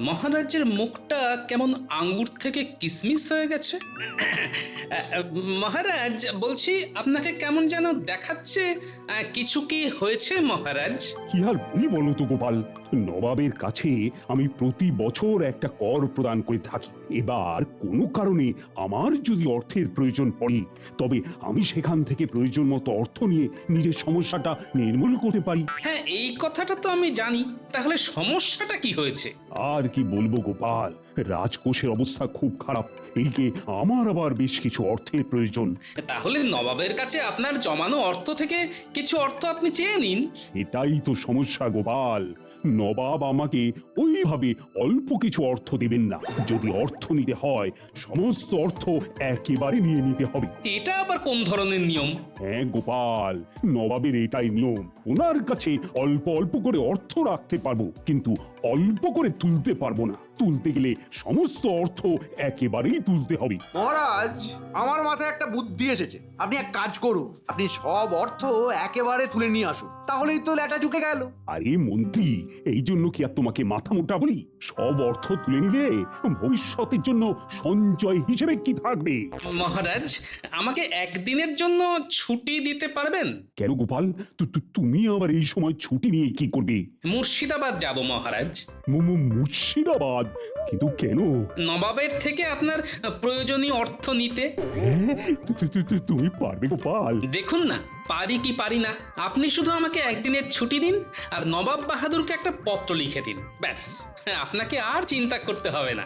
মহারাজের মুখটা কেমন আঙ্গুর থেকে কিসমিস হয়ে গেছে। মহারাজ, বলছি আপনাকে কেমন যেন দেখাচ্ছে। কিছু কি হয়েছে মহারাজ? কি আর বলি বলো তো গোপাল, নবাবের কাছে আমি প্রতি বছর একটা কর প্রদান করে থাকি। এবার কোনো কারণে আমার যদি অর্থের প্রয়োজন পড়ে, তবে আমি সেখান থেকে প্রয়োজন মতো অর্থ নিয়ে নিজের সমস্যাটা নির্মূল করতে পারি। হ্যাঁ, এই কথাটা তো আমি জানি। তাহলে সমস্যাটা কি হয়েছে? আর কি বলবো গোপাল, রাজকোষের অবস্থা খুব খারাপ। এইকে আমার আবার বেশ কিছু অর্থের প্রয়োজন। তাহলে নবাবের কাছে আপনার জমানো অর্থ থেকে কিছু অর্থ আপনি চেয়ে নিন। সেটাই তো সমস্যা গোপাল, নবাব আমাকে ওইভাবে অল্প কিছু অর্থ দেবেন না। যদি অর্থ নিতে হয়, সমস্ত অর্থ একেবারে নিয়ে নিতে হবে। এটা আবার কোন ধরনের নিয়ম? হ্যাঁ গোপাল, নবাবের এটাই নিয়ম। ওনার কাছে অল্প অল্প করে অর্থ রাখতে পারবো, কিন্তু অল্প করে তুলতে পারবো না। তুলতে গেলে সমস্ত অর্থ একেবারেই তুলতে হবে। মহারাজ, আমার মাথায় একটা বুদ্ধি এসেছে। আপনি এক কাজ করুন, আপনি সব অর্থ একেবারে তুলে নিয়ে আসুন, তাহলেই তো ল্যাটা ঝুঁকে গেল। আরে মন্ত্রী, এই জন্য কি আর তোমাকে মাথা মোটা বলি? সব অর্থ তুলে নিলে ভবিষ্যতের জন্য সঞ্চয় হিসেবে কি থাকবে? মহারাজ, আমাকে একদিনের জন্য ছুটি দিতে পারবেন? কেন গোপাল, তুমি আবার এই সময় ছুটি নিয়ে কি করবে? মুর্শিদাবাদ যাব মহারাজ। মুর্শিদাবাদ? কিন্তু কেন? নবাবের থেকে আপনার প্রয়োজনীয় অর্থ নিতে। হ্যাঁ, তুমি পারবে গোপাল? দেখুন না, পারি কি পারি না। আপনি শুধু আমাকে একদিনের ছুটি দিন, আর নবাব বাহাদুরকে একটা পত্র লিখে দিন, ব্যাস। আপনাকে আর চিন্তা করতে হবে না।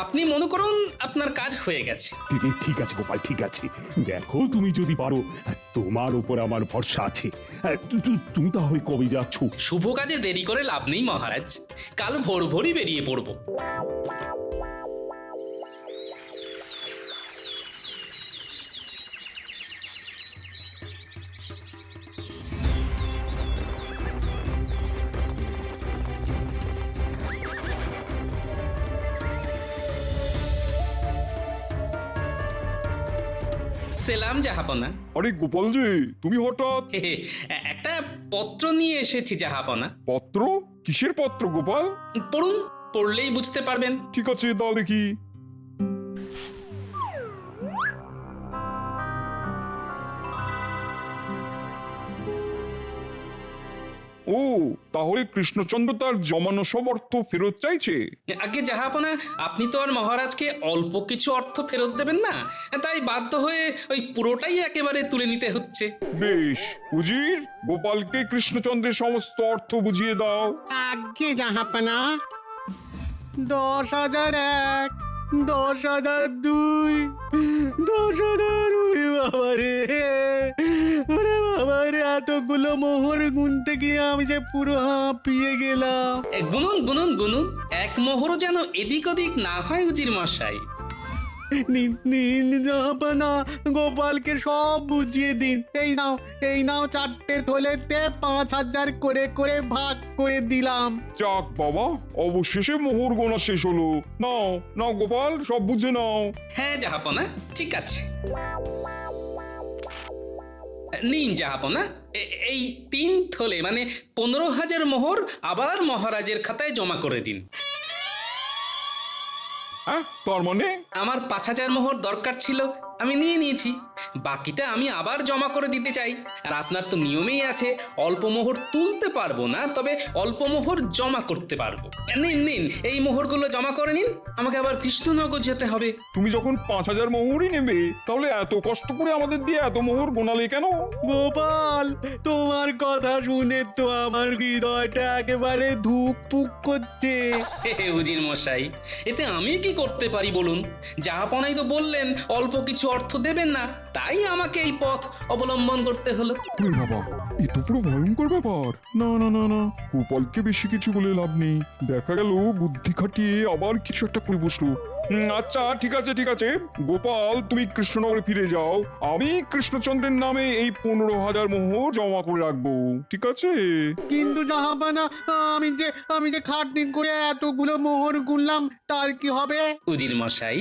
আপনি মনে করুন আপনার কাজ হয়ে গেছে। ঠিক আছে গোপাল, ঠিক আছে। দেখো, তুমি যদি পারো, তোমার উপর আমার ভরসা আছে। তুমি তাহলে কবে যাচ্ছ? শুভ কাজে দেরি করে লাভ নেই মহারাজ, কাল ভোর ভোরই বেরিয়ে পড়ব। সেলাম জাহাপনা। আরে গোপাল যে, তুমি হঠাৎ? একটা পত্র নিয়ে এসেছি জাহাপনা। পত্র? কিসের পত্র গোপাল? পড়ুন, পড়লেই বুঝতে পারবেন। ঠিক আছে, দাও দেখি। ও, তাহলে কৃষ্ণচন্দ্র তার জমানো সব অর্থ ফেরত চাইছে? আগে জাহাপনা, আপনি তো আর মহারাজকে অল্প কিছু অর্থ ফেরত দেবেন না, তাই বাধ্য হয়ে ওই পুরোটাই একেবারে তুলে নিতে হচ্ছে। বেশ, উজির, গোপালকে কৃষ্ণচন্দ্রের সমস্ত অর্থ বুঝিয়ে দাও। আজ্ঞে জাহাপানা। 10,001, 10,002, 10,000। ওরে বাবারে, ওরে বাবারে, এতগুলো মোহর গুনতে গিয়ে আমি যে পুরো হাঁপিয়ে গেলাম। গুনুন গুনুন গুনুন, এক মোহরও যেন এদিক ওদিক না হয় উজির মশাই। নিন জাহাপানা, গোপালকে সব বুঝিয়ে দিন। এই নাও 4টে থলেতে 5,000 করে করে ভাগ করে দিলাম। যাক বাবা, অবশেষে মোহর গোনা শেষ হলো। নাও নাও গোপাল, সব বুঝে নাও। হ্যাঁ জাহাপনা, ঠিক আছে। নিন জাহাপনা, এই 3 থলে মানে 15,000 মোহর আবার মহারাজের খাতায় জমা করে দিন। হ্যাঁ, তার মানে? আমার 5,000 মোহর দরকার ছিল, আমি নিয়ে নিয়েছি। বাকিটা আমি আবার জমা করে দিতে চাই। আর আপনার তো নিয়মেই আছে, অল্প মোহর তুলতে পারবো না, তবে অল্প মোহর জমা করতে পারবো। নিন নিন, এই মোহরগুলো জমা করে নিন, আমাকে আবার কৃষ্ণনগর যেতে হবে। তুমি যখন 5,000 মোহরই নেবে, তাহলে এত কষ্ট করে আমাদের দিয়ে এত মোহর গোনালে কেন? গোপাল, তোমার কথা শুনে তো আমার হৃদয়টা একেবারে ধুকপুক করছে। উজির মশাই, এতে আমি কি করতে পারি বলুন? জাহাপনাই তো বললেন অল্প কিছু অর্থ দেবেন না, তাই আমাকে এই পথ অবলম্বন করতে হলো। বাবা, এ তো পুরো ভয়ঙ্কর ব্যাপার। না না না না, গোপালকে বেশি কিছু বলে লাভ নেই। দেখা গেল বুদ্ধি খাটিয়ে আবার কিছু একটা করে বসলো। আচ্ছা, ঠিক আছে ঠিক আছে, গোপাল তুমি কৃষ্ণনগরে ফিরে যাও। আমি কৃষ্ণচন্দ্রের নামে এই 15,000 মোহর জমা করে রাখবো, ঠিক আছে? কিন্তু জাহাপানা, আমি যে খাটনি করে এতগুলো মোহর গুনলাম, তার কি হবে? উজির মশাই,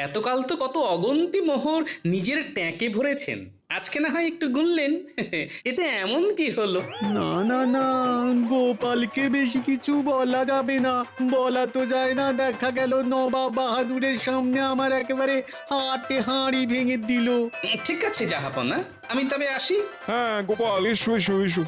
এতকাল তো কত অগন্তি মোহর নিজের ট্যাঁকে ভরেছেন, আজকে না হয় একটু গুনলেন, এতে এমন কি হলো? না না না, গোপালকে বেশি কিছু বলা যাবে না। বলা তো যায় না, দেখা গেল নবাব বাহাদুরের সামনে আমার একেবারে হাটে হাঁড়ি ভেঙে দিল। ঠিক আছে জাহাপনা, আমি তবে আসি। হ্যাঁ গোপাল, এসো এসো এসো।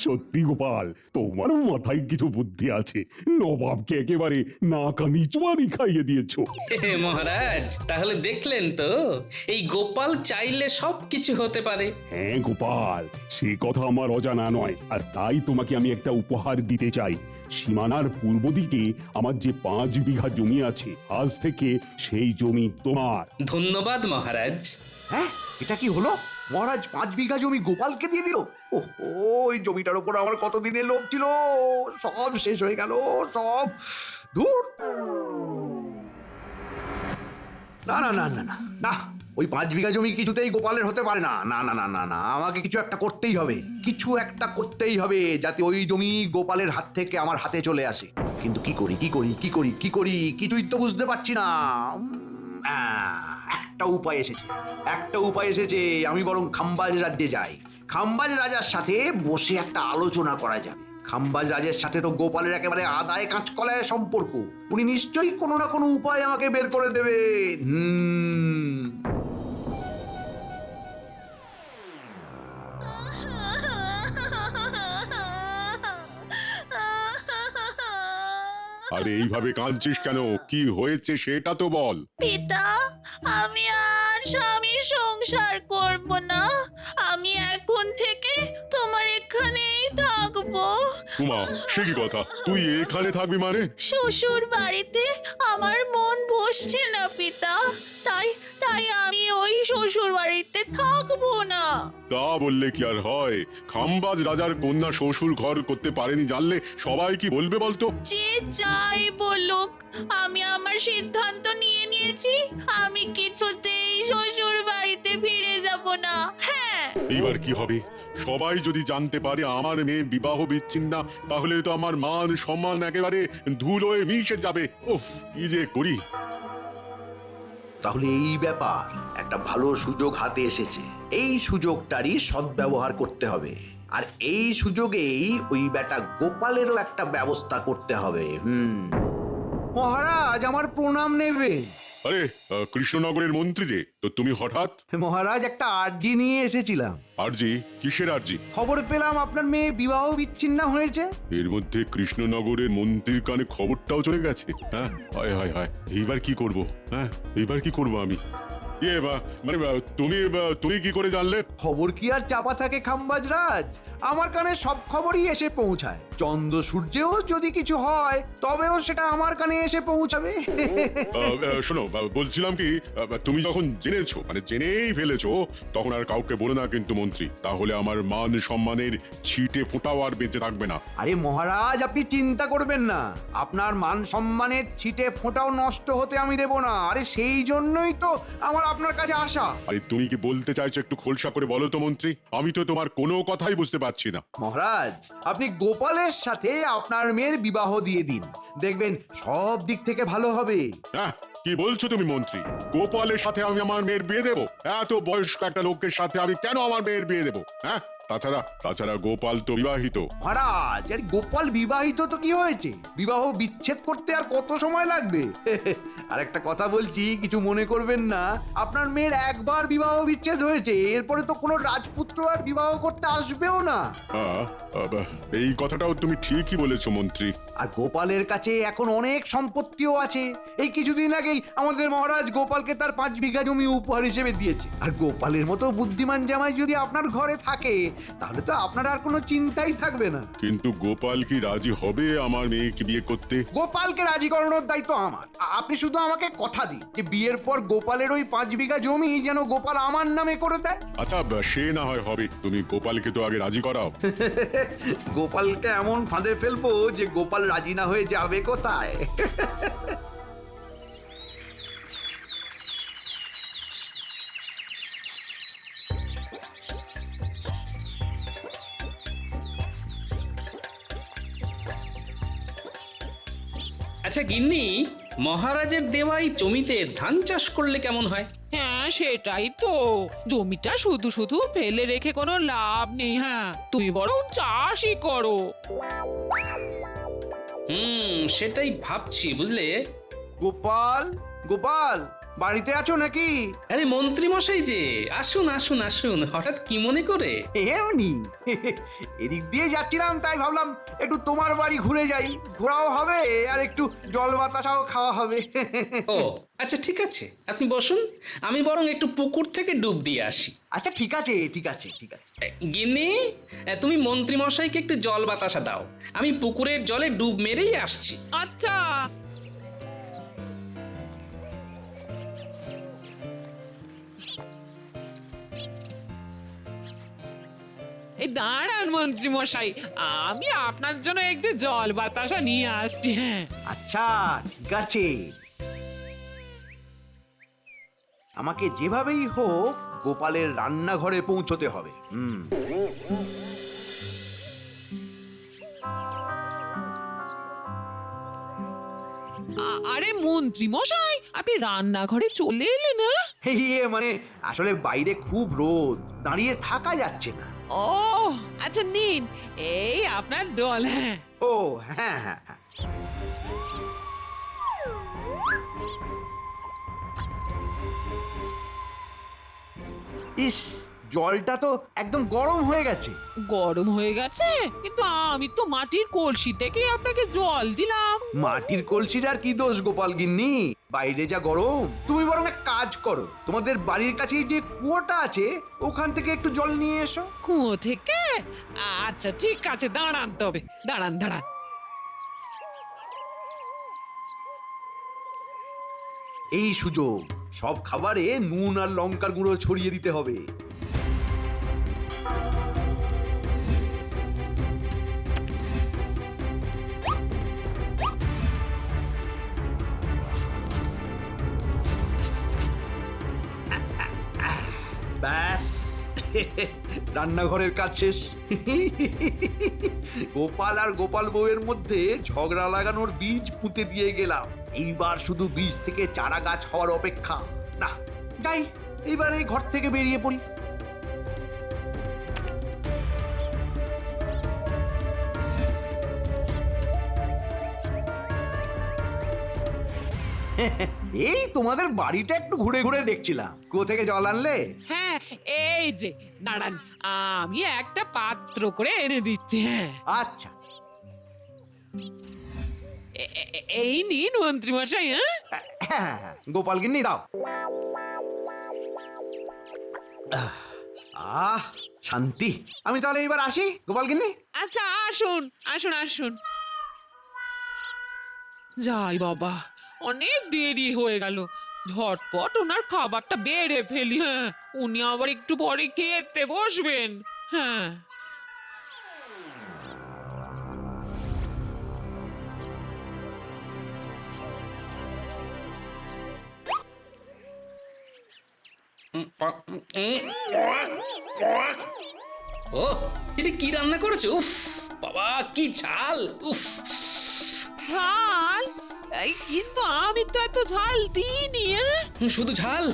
সত্যি গোপাল, তোমার মাথায় কিছু বুদ্ধি আছে। নবাবকে একেবারে নাকানি চুয়ানি খাইয়ে দিয়েছো। হে মহারাজ, তাহলে দেখলেন তো, এই গোপাল চাইলে সব কিছু হতে পারে। হ্যাঁ গোপাল, সে কথা আমার অজানা নয়। আর তাই তোমাকে আমি একটা উপহার দিতে চাই। সীমানার পূর্ব দিকে আমার যে 5 বিঘা জমি আছে, আজ থেকে সেই জমি তোমার। ধন্যবাদ মহারাজ। হ্যাঁ, এটা কি হলো? মহারাজ 5 বিঘা জমি গোপালকে দিয়ে দিল। ওই জমিটার উপর আমার কতদিনের লোভ ছিল, সব শেষ হয়ে গেল, সব দূর। না না না না না না, ওই 5 বিঘা জমি কিছুতেই গোপালের হতে পারে না। না না না না না, আমাকে কিছু একটা করতেই হবে, কিছু একটা করতেই হবে যাতে ওই জমি গোপালের হাত থেকে আমার হাতে চলে আসে। কিন্তু কি করি কি করি কি করি কি করি, কিছুই তো বুঝতে পারছি না। একটা উপায় এসেছে, একটা উপায় এসেছে। আমি বরং খাম্বাজ রাজ্যে যাই। খাম্বাজ রাজার সাথে বসে একটা আলোচনা করা যাবে। খাম্বাজ রাজের সাথে তো গোপালের একেবারে আদায় কাঁচকলায় সম্পর্ক। উনি নিশ্চয়ই কোনো না কোনো উপায় আমাকে বের করে দেবে। আরে এইভাবে কাঁদছিস কেন? কি হয়েছে সেটা তো বল। পিতা, আমি আর স্বামীর সংসার করব না। আমি এখন থেকে তোমার এখানেই থাকবো। উমা, সে কি কথা? তুই এখানে থাকবি মানে? শ্বশুর বাড়িতে আমার মন বসছে না পিতা, তাই তাই আমি ওই শ্বশুর বাড়িতে থাকবো না। তা বললে কি আর হয়? খাম্বাজ রাজার কন্যা শ্বশুর ঘর করতে পারেনি জানলে সবাই কি বলবে বলতো? যে যাই বলুক, আমি আমার সিদ্ধান্ত নিয়ে নিয়েছি। আমি কিছুতেই শ্বশুর বাড়িতে ফিরে যাব না। হ্যাঁ, এইবার কি হবে? সবাই যদি জানতে পারে আমার মেয়ে বিবাহ বিচ্ছিন্ন, তাহলে তো আমার মান সম্মান একেবারে ধুলোয় মিশে যাবে। উফ, কি যে করি। তাহলে এই ব্যাপার, একটা ভালো সুযোগ হাতে এসেছে। এই সুযোগটারই সদ্ব্যবহার করতে হবে। আর এই সুযোগেই ওই বেটা গোপালেরও একটা ব্যবস্থা করতে হবে। মহারাজ, আমার প্রণাম নেবে। আরে কৃষ্ণনগরের মন্ত্রী যে, তো তুমি হঠাৎ? মহারাজ, একটা আর্জি নিয়ে এসেছিলাম। আরজি? কিসের আরজি? খবর পেলাম আপনার মেয়ে বিবাহ বিচ্ছিন্ন হয়েছে। এর মধ্যে কৃষ্ণনগরের মন্ত্রীর কানে খবরটাও চলে গেছে। হ্যাঁ, হায় হায় হায়, এইবার কি করব? হ্যাঁ, এইবার কি করব আমি? মানে তুমি কি করে জানলে? খবর কি আর চাপা থাকে খাম্বাজ রাজ? আমার কানে সব খবরই এসে পৌঁছায়। চন্দ্র সূর্যেও যদি কিছু হয়, তবেও সেটা আমার কানে এসে পৌঁছাবে। শোনো, বলছিলাম কি, তুমি যখন জেনেছো, মানে জেনেই ফেলেছো, তখন আর কাউকে বলো না কিন্তু মন্ত্রী। তাহলে আমার মান সম্মানের ছিটে ফোঁটাও আর বেঁচে থাকবে না। আরে মহারাজ, আপনি চিন্তা করবেন না। আপনার মান সম্মানের ছিটে ফোঁটাও নষ্ট হতে আমি দেব না। আরে সেই জন্যই তো আমার আপনার কাছে আসা। আরে তুমি কি বলতে চাইছো একটু খোলসা করে বলো তো মন্ত্রী। আমি তো তোমার কোনো কথাই বুঝতে পারছি না। মহারাজ, আপনি গোপালের সাথে আপনার মেয়ের বিবাহ দিয়ে দিন, দেখবেন সব দিক থেকে ভালো হবে। হ্যাঁ, কি বলছো তুমি মন্ত্রী? গোপালের সাথে আমি আমার মেয়ের বিয়ে দেবো? এত বয়স্ক একটা লোকের সাথে আমি কেন আমার মেয়ের বিয়ে দেবো? হ্যাঁ, তাছাড়া গোপাল তো বিবাহিত। মহারাজ, আরে গোপাল বিবাহিত তো কি হয়েছে? বিবাহ বিচ্ছেদ করতে আর কত সময় লাগবে? আর একটা কথা বলছি, কিছু মনে করবেন না। আপনার মেয়ের একবার বিবাহ বিচ্ছেদ হয়েছে, এরপরে তো কোনো রাজপুত্র আর বিবাহ করতে আসবেও না। এই কথাটাও তুমি ঠিকই বলেছো মন্ত্রী। আর গোপালের কাছে এখন অনেক সম্পত্তিও আছে। এই কিছুদিন আগেই আমাদের মহারাজ গোপালকে তার 5 বিঘা জমি উপহার হিসেবে দিয়েছে। আর গোপালের মতো বুদ্ধিমান জামাই যদি আপনার ঘরে থাকে, তাহলে তো আপনার আর কোনো চিন্তাই থাকবে না। কিন্তু গোপাল কি রাজি হবে আমার মেয়েকে বিয়ে করতে? গোপালকে রাজি করানোর দায়িত্ব আমার। আপনি শুধু আমাকে কথা দিন যে বিয়ের পর গোপালের ওই 5 বিঘা জমি যেন গোপাল আমার নামে করে দেয়। আচ্ছা, সে না হয় হবে। তুমি গোপালকে তো আগে রাজি করাও। গোপালকে এমন ফাঁদে ফেলবো যে গোপাল রাজি না হয়ে যাবে কোথায়। আচ্ছা গিন্নি, মহারাজের দেওয়াই জমিতে ধান চাষ করলে কেমন হয়? হ্যাঁ সেটাই তো, জমিটা শুধু শুধু ফেলে রেখে কোনো লাভ নেই। হ্যাঁ তুমি বরং চাষই করো। সেটাই ভাবছি বুঝলে। গোপাল, গোপাল, বাড়িতে আছো নাকি? আরে মন্ত্রী মশাই যে, আসুন আসুন আসুন, হঠাৎ কি মনে করে? এমনি এদিক দিয়ে যাচ্ছিলাম, তাই ভাবলাম একটু তোমার বাড়ি ঘুরে যাই, ঘোরাও হবে আর একটু জল বাতাসাও খাওয়া হবে। ও আচ্ছা ঠিক আছে, আপনি বসুন, আমি বরং একটু পুকুর থেকে ডুব দিয়ে আসি। আচ্ছা ঠিক আছে, ঠিক আছে, ঠিক আছে। গিন্নি, তুমি মন্ত্রী মশাইকে একটু জল বাতাসা দাও, আমি পুকুরের জলে ডুব মেরেই আসছি। আচ্ছা। এই দাঁড়ান মন্ত্রী মশাই, আমি আপনার জন্য একটু জল বাতাসা নিয়ে আসছি। হ্যাঁ আচ্ছা ঠিক আছে, আমাকে যেভাবেই হোক গোপালের রান্নাঘরে পৌঁছতে হবে। আরে মন্ত্রী মশাই, আপনি রান্নাঘরে চলে এলেন? না মানে আসলে বাইরে খুব রোদ, দাঁড়িয়ে থাকা যাচ্ছে না। ও আচ্ছা নিন, এই আপনার জল। হ্যাঁ ও হ্যাঁ হ্যাঁ হ্যাঁ। ইস, জলটা তো একদম গরম হয়ে গেছে। গরম হয়ে গেছে, কিন্তু আমি তো মাটির কলসি থেকে আপনাকে জল দিলাম। মাটির কলসির আর কি দোষ গোপাল গিন্নি, বাইরে যা গরম। তুমি বরং এক কাজ করো, তোমাদের বাড়ির কাছেই যে কুয়োটা আছে ওখান থেকে একটু জল নিয়ে এসো। কুয়ো থেকে? আচ্ছা ঠিক আছে, দাঁড়ান তবে, দাঁড়ান দাঁড়ান। এই সুযোগ, সব খাবারে নুন আর লঙ্কার গুঁড়ো ছড়িয়ে দিতে হবে। ব্যাস, রান্নাঘরের কাজ শেষ। গোপাল আর গোপাল বউয়ের মধ্যে ঝগড়া লাগানোর বীজ পুঁতে দিয়ে গেলাম। এইবার শুধু বীজ থেকে চারা গাছ হওয়ার অপেক্ষা। না যাই, এইবার এই ঘর থেকে বেরিয়ে পড়ি। এই তোমাদের বাড়িটা একটু ঘুরে ঘুরে দেখছিলাম, কোথা থেকে জল আনলে? হ্যাঁ এই যে দাঁড়ান, আমি একটা পাত্র করে এনে দিচ্ছি। হ্যাঁ আচ্ছা, এই নিন মন্ত্রী মশাই। হ্যাঁ গোপাল গিন্নি দাও। শান্তি। আমি তাহলে এবার আসি গোপাল গিন্নি। আচ্ছা আসুন আসুন আসুন। যাই বাবা, অনেক দেরি হয়ে গেল, ঝটপট ওনার খাবারটা বেড়ে ফেলি। হ্যাঁ উনি আবার একটু পরে খেতে বসবেন। হ্যাঁ ও এটা কি রান্না করেছো? উফ বাবা, কি ঝাল! উফ, ঝাল? এই কিন্তু আমি তো এত ঝাল দিইনি। শুধু ঝাল,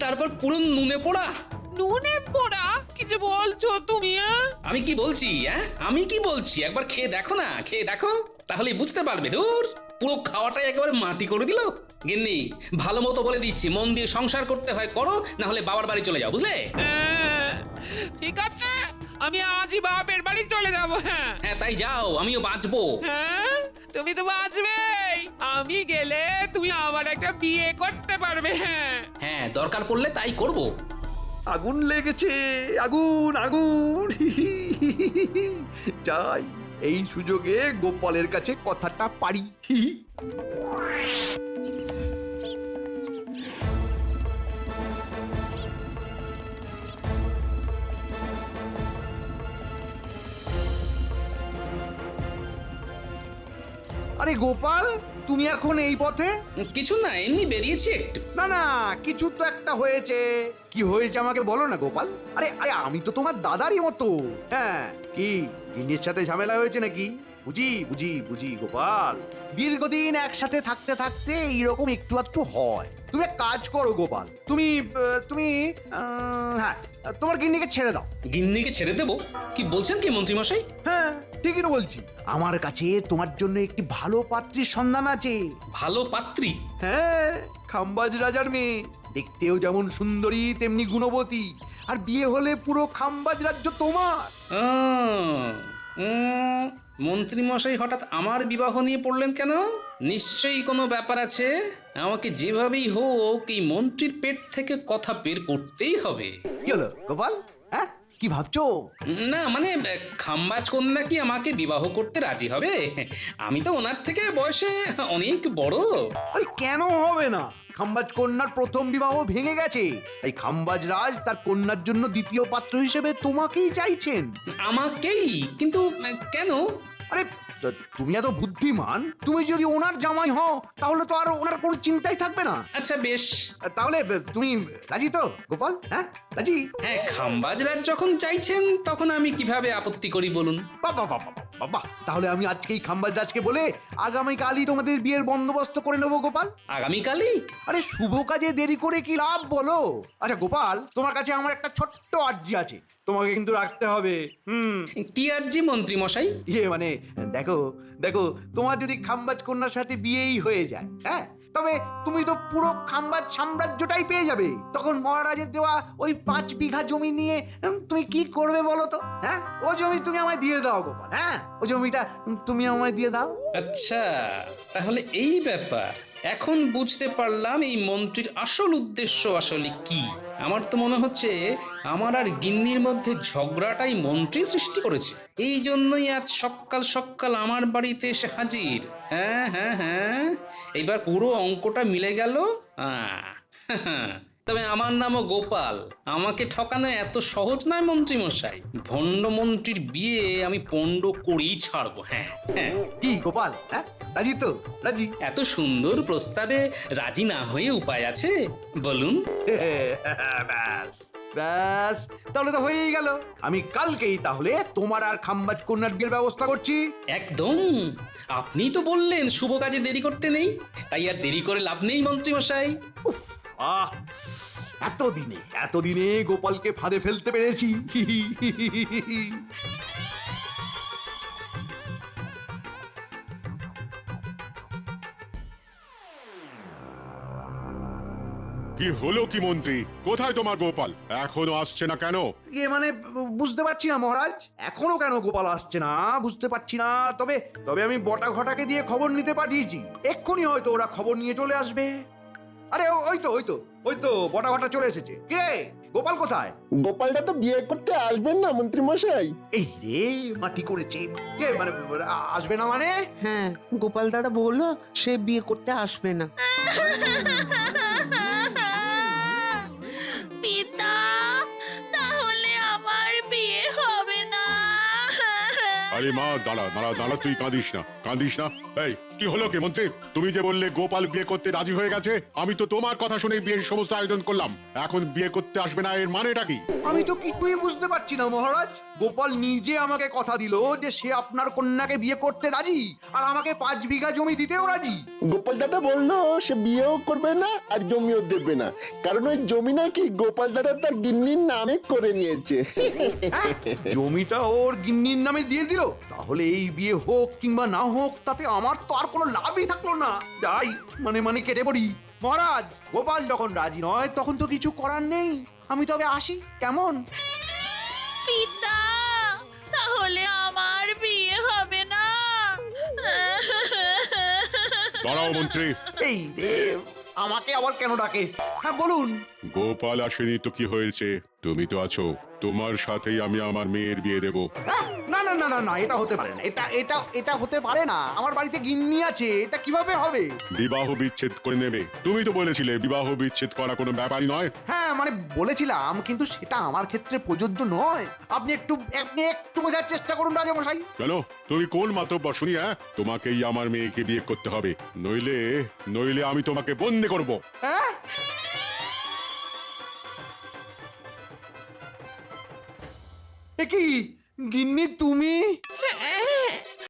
তারপর পুরো নুনে পোড়া। নুনে পোড়া? কি যে বলছো তুমি? আমি কি বলছি? আমি কি বলছি একবার খেয়ে দেখো না, খেয়ে দেখো, তাহলেই বুঝতে পারবে। ধুর, পুরো খাওয়াটাই একেবারে মাটি করে দিল। গিন্নি, ভালো মতো বলে দিচ্ছি, মন দিয়ে সংসার করতে হয় করো, না হলে বাবার বাড়ি চলে যাও, বুঝলে? ঠিক আছে, আমি আজই বাপের বাড়ি চলে যাব। হ্যাঁ হ্যাঁ তাই যাও, আমিও বাঁচবো। হ্যাঁ তুমি তো বাঁচবেই, আমি গেলে তুমি আবার একটা বিয়ে করতে পারবে। হ্যাঁ হ্যাঁ, দরকার পড়লে তাই করব। আগুন লেগেছে, আগুন আগুন। যাই, এই সুযোগে গোপালের কাছে কথাটা পারি। আরে গোপাল, তুমি এখন এই পথে? কিছু না, এমনি বেরিয়েছি একটু। না না, কিছু তো একটা হয়েছে। কি হয়েছে আমাকে বলো না গোপাল। আরে আরে আমি তো তোমার দাদারই মতো। হ্যাঁ, কি গিন্নির সাথে ঝামেলা হয়েছে নাকি? বুঝি বুঝি বুঝি গোপাল, দীর্ঘদিন একসাথে থাকতে থাকতে এইরকম একটু একটু হয়। তুমি এক কাজ করো গোপাল, তুমি হ্যাঁ, তোমার গিন্নিকে ছেড়ে দাও। গিন্নিকে ছেড়ে দেবো? কি বলছেন কি মন্ত্রীমশাই? হ্যাঁ, ঠিকই তো বলছি। আমার কাছে তোমার জন্য একটি ভালো পাত্রীর সন্ধান আছে। ভালো পাত্রী? হ্যাঁ, খাম্বাজ রাজার মেয়ে, দেখতেও যেমন সুন্দরী তেমনি গুণবতী, আর বিয়ে হলে পুরো খাম্বাজ রাজ্য তোমার। মন্ত্রীমশাই হঠাৎ আমার বিবাহ নিয়ে পড়লেন কেন? নিশ্চয়ই কোনো ব্যাপার আছে। আমাকে যেভাবেই হোক এই মন্ত্রীর পেট থেকে কথা বের করতেই হবে। কি হলো গোপাল, হ্যাঁ কি ভাবছো? না মানে, খাম্বাজ কন্যা কি আমাকে বিবাহ করতে রাজি হবে? আমি তো ওনার থেকে বয়সে অনেক বড়। আরে কেন হবে না? খাম্বাজ কন্যার প্রথম বিবাহ ভেঙে গেছে, তাই খাম্বাজ রাজ তার কন্যার জন্য দ্বিতীয় পাত্র হিসেবে তোমাকেই চাইছেন। আমাকেই? কিন্তু কেন? আরে তুমি এত বুদ্ধিমান, তুমি যদি ওনার জামাই হও তাহলে তো আর ওনার কোনো চিন্তাই থাকবে না। আচ্ছা বেশ। তাহলে তুমি রাজি তো গোপাল? হ্যাঁ রাজি? হ্যাঁ, খাম্বাজ রাজ যখন চাইছেন তখন আমি কিভাবে আপত্তি করি বলুন? বাবা বাবা বাবা, তাহলে আমি আজকেই খাম্বাজ রাজকে বলে আগামীকালই তোমাদের বিয়ের বন্দোবস্ত করে নেবো গোপাল। আগামীকালই? আরে শুভ কাজে দেরি করে কি লাভ বলো? আচ্ছা গোপাল, তোমার কাছে আমার একটা ছোট্ট আর্জি আছে, তোমাকে কিন্তু রাখতে হবে। কি আরজি মন্ত্রী মশাই? মানে দেখো দেখো, তোমার যদি খাম্বাজ কন্যার সাথে বিয়েই হয়ে যায়, হ্যাঁ, তবে তুমি তো পুরো খাম্বাজ সাম্রাজ্যটাই পেয়ে যাবে। তখন মহারাজের দেওয়া ওই 5 বিঘা জমি নিয়ে তুমি কি করবে বলো তো? হ্যাঁ, ও জমি তুমি আমায় দিয়ে দাও গোপাল। হ্যাঁ, ও জমিটা তুমি আমায় দিয়ে দাও। আচ্ছা, তাহলে এই ব্যাপার। এখন বুঝতে পারলাম এই মন্ত্রীর আসল উদ্দেশ্য আসলে কি। আমার তো মনে হচ্ছে আমার আর গিন্নির মধ্যে ঝগড়াটাই মন্ত্রী সৃষ্টি করেছে। এই জন্যই আজ সকাল সকাল আমার বাড়িতে এসে হাজির। হ্যাঁ হ্যাঁ হ্যাঁ, এইবার পুরো অঙ্কটা মিলে গেল। তবে আমার নামও গোপাল। আমাকে ঠকানো এত সহজ নয় মন্ত্রী মশাই। ভণ্ড মন্ত্রীর বিয়ে আমি পণ্ড করেই ছাড়বো। হ্যাঁ হ্যাঁ। কি গোপাল, হ্যাঁ রাজি তো? রাজি? এত সুন্দর প্রস্তাবে রাজি না হয়ে উপায় আছে বলুন? ব্যাস ব্যাস, তাহলে তো হয়েই গেল। আমি কালকেই তাহলে তোমার আর খাম্বাজ কন্যার বিয়ের ব্যবস্থা করছি। একদম। আপনিই তো বললেন শুভ কাজে দেরি করতে নেই, তাই আর দেরি করে লাভ নেই মন্ত্রী মশাই। আহ, এতদিনে গোপালকে ফাঁদে ফেলতে পেরেছি। কি হলো কি মন্ত্রী, কোথায় তোমার গোপাল? এখনো আসছে না কেন? মানে বুঝতে পারছি না মহারাজ, এখনো কেন গোপাল আসছে না বুঝতে পারছি না। তবে তবে আমি বটা ঘটাকে দিয়ে খবর নিতে পাঠিয়েছি, এক্ষুনি হয়তো ওরা খবর নিয়ে চলে আসবে। আরে ওই তো বটা ঘটা চলে এসেছে। কে গোপাল কোথায়? গোপালটা তো বিয়ে করতে আসবেন না মন্ত্রী মশাই। এই রে, মাটি করেছে। কে মানে আসবে না মানে? হ্যাঁ, গোপাল দাদা বললো সে বিয়ে করতে আসবে না। পিতা, তাহলে আমার বিয়ে হবে না। আরে মা, দাঁড়া দাঁড়া দাঁড়া, তুই কাঁদিস না। এই কি হলো কি মন্ত্রী? তুমি যে বললে গোপাল বিয়ে করতে রাজি হয়ে গেছে, আমি তো তোমার কথা শুনে বিয়ের সমস্ত আয়োজন করলাম। এখন বিয়ে করতে আসবে না, এর মানেটা কি? আমি তো কিছুই বুঝতে পারছি না মহারাজ। গোপাল নিজে আমাকে কথা দিল যে সে আপনার কন্যাকে বিয়ে করতে রাজি, আর আমাকে 5 বিঘা জমি দিতেও রাজি। গোপাল দাদা বললো সে বিয়েও করবে না আর জমিও দেবে না, কারণ ওই জমি নাকি গোপাল দাদা তার গিন্নির নামে করে নিয়েছে। হ্যাঁ, জমিটা ওর গিন্নির নামে দিয়ে দিল। তাহলে এই বিয়ে হোক কিংবা না হোক, তাতে আমার তো আর কোনো লাভই থাকলো না। যাই মানে কেটে পড়ি। মহারাজ, গোপাল যখন রাজি নয় তখন তো কিছু করার নেই। আমি তবে আসি, কেমন? পিতা, তাহলে আমার বিয়ে হবে না। দাঁড়াও মন্ত্রী। এই রে, আমাকে আবার কেন ডাকে? হ্যাঁ বলুন। গোপাল আসেনি তো কি হয়েছে? তুমি তো আছো, তোমার সাথেই আমি আমার মেয়ের বিয়ে দেবো। না না না না না, এটা হতে পারে না। এটা হতে পারে না। আমার বাড়িতে গিন্নি আছে, এটা কিভাবে হবে? বিবাহ বিচ্ছেদ করে নেবে। তুমি তো বলেছিলে বিবাহ বিচ্ছেদ করা কোনো ব্যাপারই নয়। হ্যাঁ মানে বলেছিলাম, কিন্তু সেটা আমার ক্ষেত্রে প্রযোজ্য নয়। আপনি একটু বোঝার চেষ্টা করুন রাজামশাই। কেন তুমি কোন মাতব্বর শুনি? হ্যাঁ, তোমাকেই আমার মেয়েকে বিয়ে করতে হবে, নইলে নইলে আমি তোমাকে বন্দি করব। হ্যাঁ, এ কি গিন্নি তুমি? হ্যাঁ